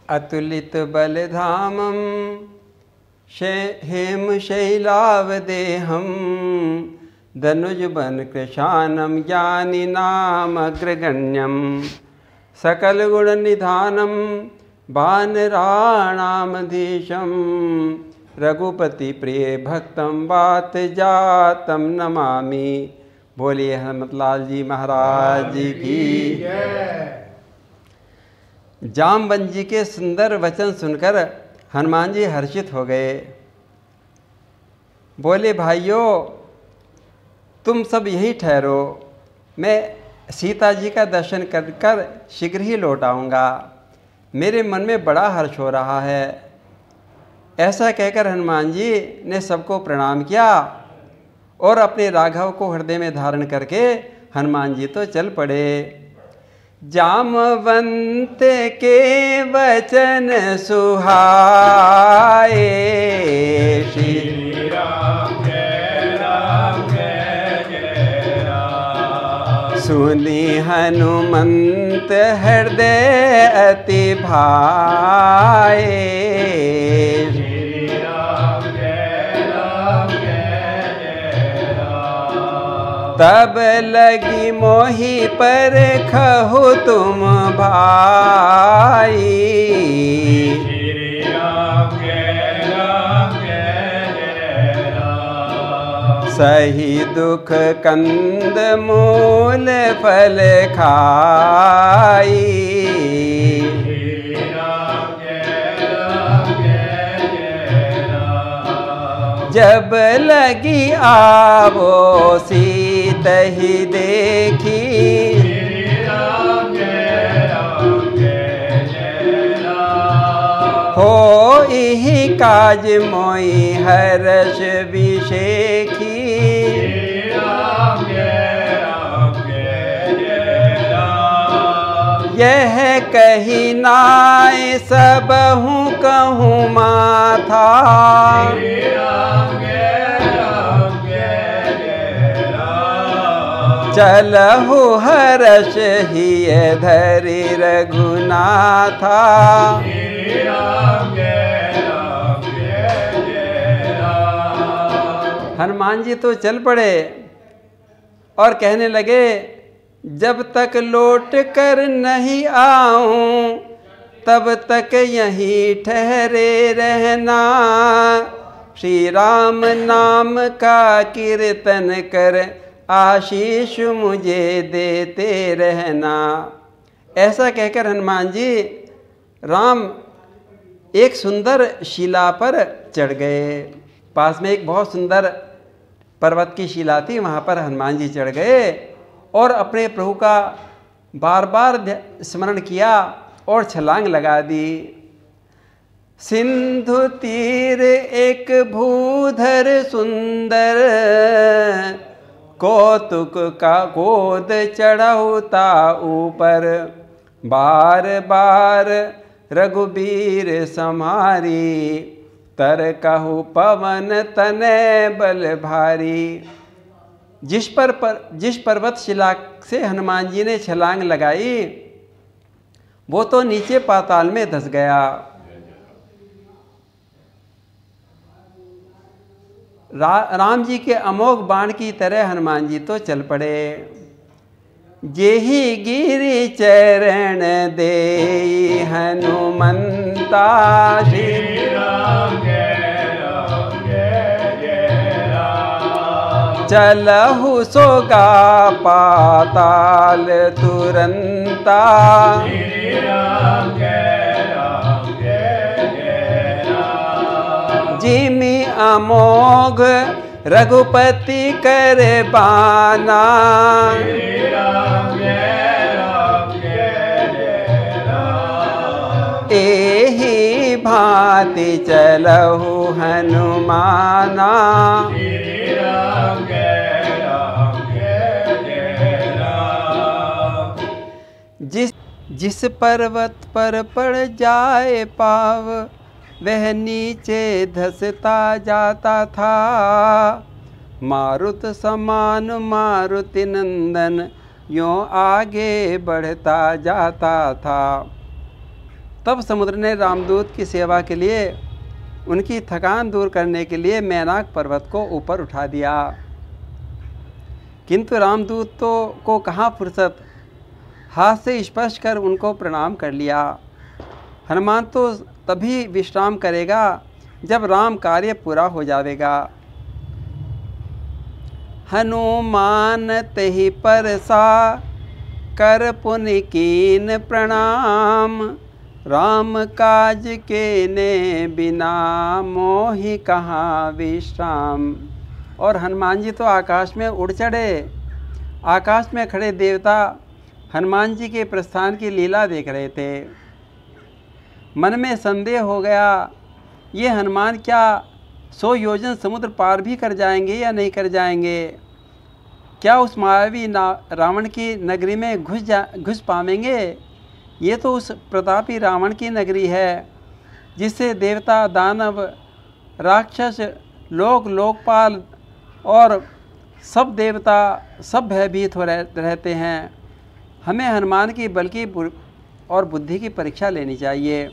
अतुलित बलधामं हेम शैलावदेहं धनुजबन कृशानं ज्ञानिनामग्रगण्यं सकलगुणनिधानं वानराणामधीशं रघुपति प्रिय भक्तं वात जातं नमामि। बोलिए हनुमतलाल जी महाराज की। जामवंत जी के सुंदर वचन सुनकर हनुमान जी हर्षित हो गए। बोले, भाइयों तुम सब यहीं ठहरो, मैं सीता जी का दर्शन कर शीघ्र ही लौट आऊँगा। मेरे मन में बड़ा हर्ष हो रहा है। ऐसा कहकर हनुमान जी ने सबको प्रणाम किया और अपने राघव को हृदय में धारण करके हनुमान जी तो चल पड़े। जामवंत के वचन सुहाए, श्री राम जय राम। सुनी हनुमंत हृदय अति भाए, तब लगी मोहि पर खहु तुम भाई। श्री राम जय राम। सही दुख कंद मूल फल खाई। श्री राम जय राम। जब लगी आवो तही देखी, राम जय राम। हो इहि काज मोहि हर्ष विशेखी, राम जय राम। यह कही नाय सबहु कहूँ माथा, चलहु हर्ष हिय धरि रघुनाथा। हनुमान जी तो चल पड़े और कहने लगे, जब तक लौट कर नहीं आऊं तब तक यहीं ठहरे रहना। श्री राम नाम का कीर्तन कर आशीष मुझे देते रहना। ऐसा कहकर हनुमान जी राम एक सुंदर शिला पर चढ़ गए। पास में एक बहुत सुंदर पर्वत की शिला थी, वहाँ पर हनुमान जी चढ़ गए और अपने प्रभु का बार बार स्मरण किया और छलांग लगा दी। सिंधु तीर एक भूधर सुंदर, कौतुक का गोद चढ़ौता ऊपर। बार बार रघुबीर समारी, तर कहु पवन तनय बल भारी। जिस पर्वत शिला से हनुमान जी ने छलांग लगाई वो तो नीचे पाताल में धंस गया। राम जी के अमोघ बाण की तरह हनुमान जी तो चल पड़े। जेहि गिरि चरण दे हनुमंता, श्री राम जय राम। चलहु सोगा पाताल तुरंता, श्री राम जय राम। जिमि अमोघ रघुपति कर बाना, श्री राम जय राम। एहि भांति चलहु हनुमाना, श्री राम जय राम। जिस पर्वत पर पड़ जाए पाव, वह नीचे धंसता जाता था। मारुत समान मारुति नंदन यों आगे बढ़ता जाता था। तब समुद्र ने रामदूत की सेवा के लिए उनकी थकान दूर करने के लिए मैनाक पर्वत को ऊपर उठा दिया। किंतु रामदूत को कहाँ फुर्सत, हाथ से स्पर्श कर उनको प्रणाम कर लिया। हनुमान तो तभी विश्राम करेगा जब राम कार्य पूरा हो जाएगा। हनुमान तहि परसा कर पुनि कीन प्रणाम, राम काज के ने बिना मोहि कहाँ विश्राम। और हनुमान जी तो आकाश में उड़ चढ़े। आकाश में खड़े देवता हनुमान जी के प्रस्थान की लीला देख रहे थे। मन में संदेह हो गया, ये हनुमान क्या 100 योजन समुद्र पार भी कर जाएंगे या नहीं कर जाएंगे? क्या उस मायावी रावण की नगरी में घुस पाएंगे? ये तो उस प्रतापी रावण की नगरी है जिससे देवता, दानव, राक्षस, लोकपाल और सब देवता सब भयभीत हो रहते हैं। हमें हनुमान की बल की और बुद्धि की परीक्षा लेनी चाहिए।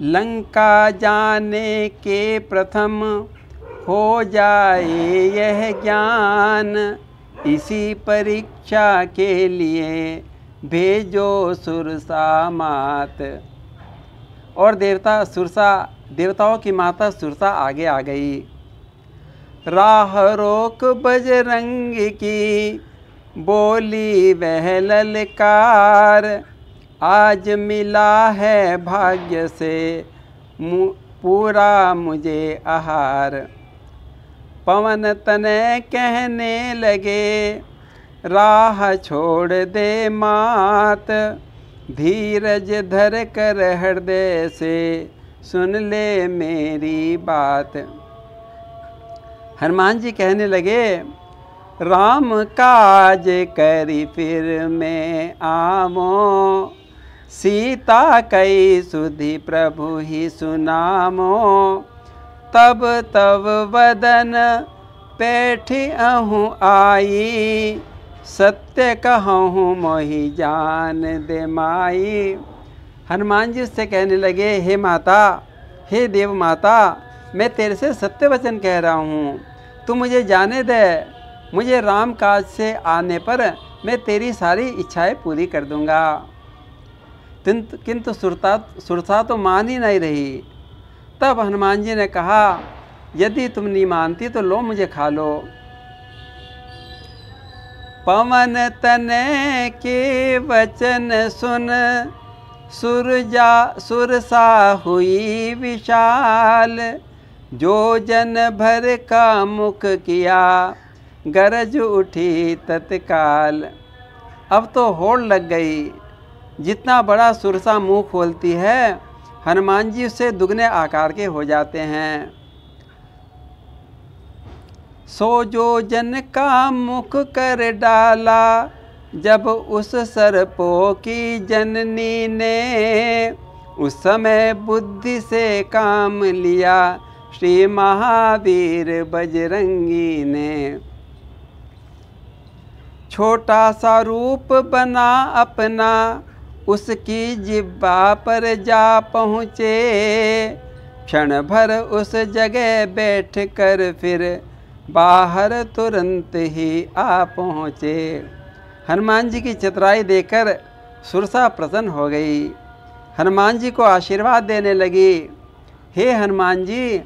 लंका जाने के प्रथम हो जाए यह ज्ञान, इसी परीक्षा के लिए भेजो सुरसा मात। और देवताओं की माता सुरसा आगे आ गई। राह रोक बजरंग की बोली वह ललकार, आज मिला है भाग्य से पूरा मुझे आहार। पवन तनय कहने लगे राह छोड़ दे मात, धीरज धर कर हृदय से सुन ले मेरी बात। हनुमान जी कहने लगे, राम काज करी फिर मैं आवो, सीता कई सुधि प्रभु ही सुनामो। तब तब वदन पैठी अहूँ आई, सत्य कहूँ मोहि जान दे माई। हनुमान जी उससे कहने लगे, हे माता, हे देव माता, मैं तेरे से सत्य वचन कह रहा हूँ, तू मुझे जाने दे। मुझे राम काज से आने पर मैं तेरी सारी इच्छाएं पूरी कर दूंगा। किंतु सुरसा तो मान ही नहीं रही। तब हनुमान जी ने कहा, यदि तुम नहीं मानती तो लो मुझे खा लो। पवन तनय के वचन सुन सुरसा हुई विशाल, जो जन भर का मुख किया गरज उठी तत्काल। अब तो होड़ लग गई। जितना बड़ा सुरसा मुंह खोलती है, हनुमान जी उससे दुगने आकार के हो जाते हैं। सो जो जन का मुख कर डाला, जब उस सर्पों की जननी ने, उस समय बुद्धि से काम लिया श्री महावीर बजरंगी ने। छोटा सा रूप बना अपना, उसकी जिह्वा पर जा पहुँचे, क्षण भर उस जगह बैठ कर फिर बाहर तुरंत ही आ पहुँचे। हनुमान जी की चतुराई देखकर सुरसा प्रसन्न हो गई। हनुमान जी को आशीर्वाद देने लगी, हे हनुमान जी,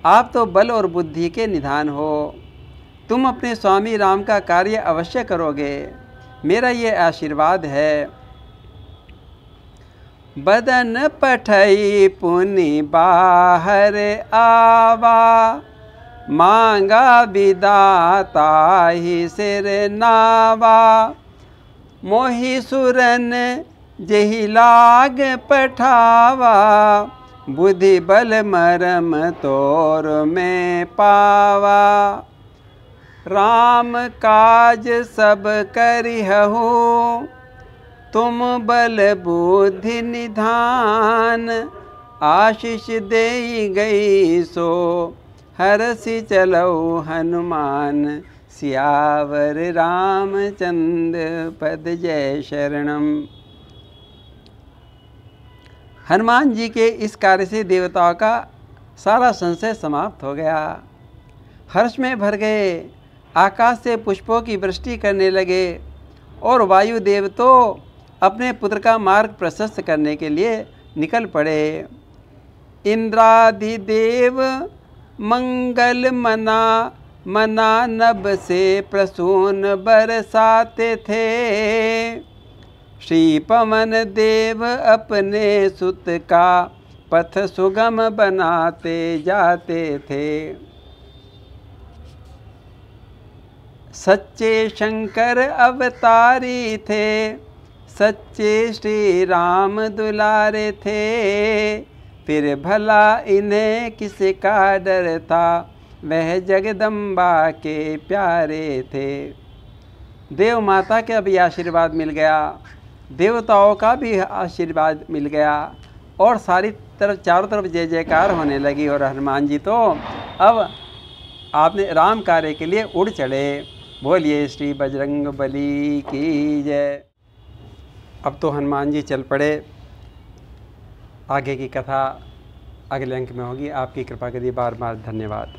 आप तो बल और बुद्धि के निधान हो। तुम अपने स्वामी राम का कार्य अवश्य करोगे, मेरा ये आशीर्वाद है। बदन पठई पुनि बाहर आवा, मांगा विदाता ही सिर नावा। मोहि सुरन जेहि लाग पठावा, बुद्धि बल मरम तोर में पावा। राम काज सब करिहु, तुम बल बुद्धि निधान। आशीष देई गई सो हरसि चलऊ हनुमान। सियावर रामचंद्र पद जय शरणम। हनुमान जी के इस कार्य से देवताओं का सारा संशय समाप्त हो गया। हर्ष में भर गए, आकाश से पुष्पों की वृष्टि करने लगे और वायुदेव तो अपने पुत्र का मार्ग प्रशस्त करने के लिए निकल पड़े। इंद्रादिदेव मंगल मना नभ से प्रसून बरसाते थे। श्री पवन देव अपने सुत का पथ सुगम बनाते जाते थे। सच्चे शंकर अवतारी थे, सच्चे श्री राम दुलारे थे। फिर भला इन्हें किसका डर था, वह जगदम्बा के प्यारे थे। देव माता का भी आशीर्वाद मिल गया, देवताओं का भी आशीर्वाद मिल गया और सारी तरफ चारों तरफ जय जयकार होने लगी। और हनुमान जी तो अब आपने राम कार्य के लिए उड़ चढ़े। बोलिए श्री बजरंग बली की जय। अब तो हनुमान जी चल पड़े। आगे की कथा अगले अंक में होगी। आपकी कृपा के लिए बार बार धन्यवाद।